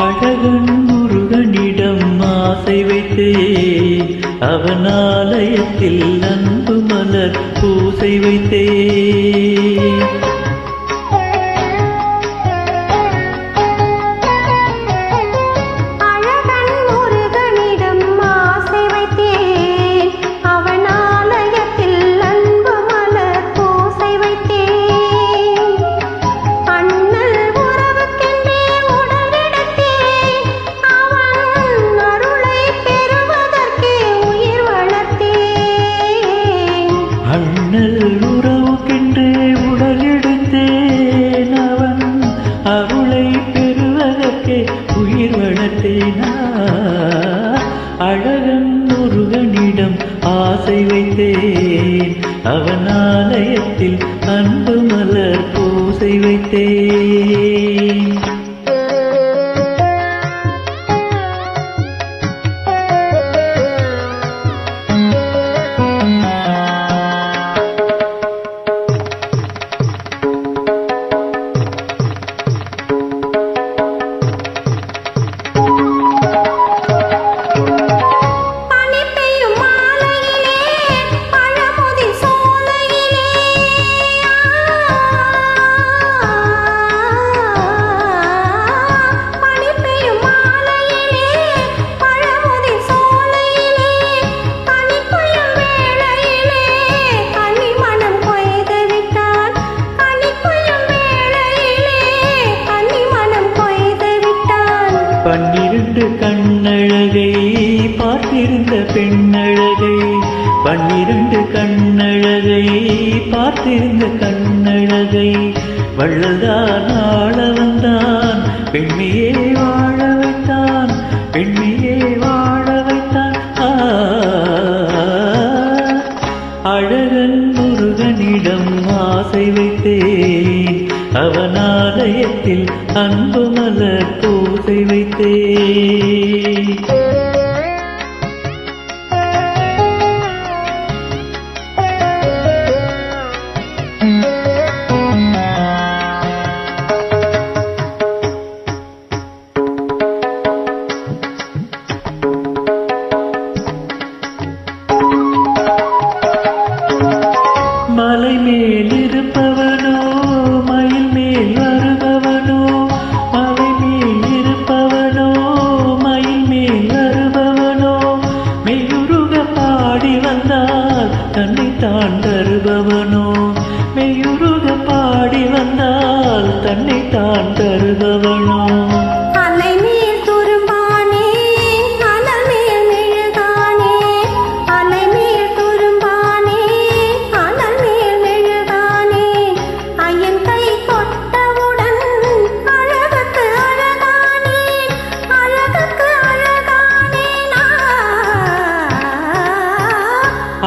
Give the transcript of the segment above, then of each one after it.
அழகன் முருகனிடம் ஆசை வைத்தேன், அவன் ஆலயத்தில் அன்பு மலர் பூசை வைத்தேன். அண்ணல் உறவுக்கென்றே உடல் எடுத்தேன், அவன் அருளை பெறுவதற்கே உயிர் வளர்த்தேன். அழகன் முருகனிடம் ஆசை வைத்தேன், அவன் ஆலயத்தில் அன்பு மலர் பூசை வைத்தேன். பன்னிரண்டு கண்ணழகை பார்த்திருந்த பெண்ணழகை, பன்னிரண்டு கண்ணழகை பார்த்திருந்த கண்ணழகை, வள்ளல்தான் ஆள வந்தான், பெண்மையே வாழ வைத்தான், பெண்மையே வாழ வைத்தான். அழகன் முருகனிடம் ஆசை வைத்தேன், அவன் ஆலயத்தில் அன்பு மலர் பூசை வைத்தேன். மலை மேல் இருப்பவனோ மயில் மேல் வருபவனோ, மலை மேல் இருப்பவனோ மயில் மேல் வருபவனோ, மெய்யுருக பாடி வந்தால் தன்னைத்தான் தருபவனோ, மெய்யுருக பாடி வந்தால் தன்னைத்தான் தருபவனோ.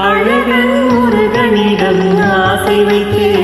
அழகன் முருகனிடம் ஆசை வைத்தேன்,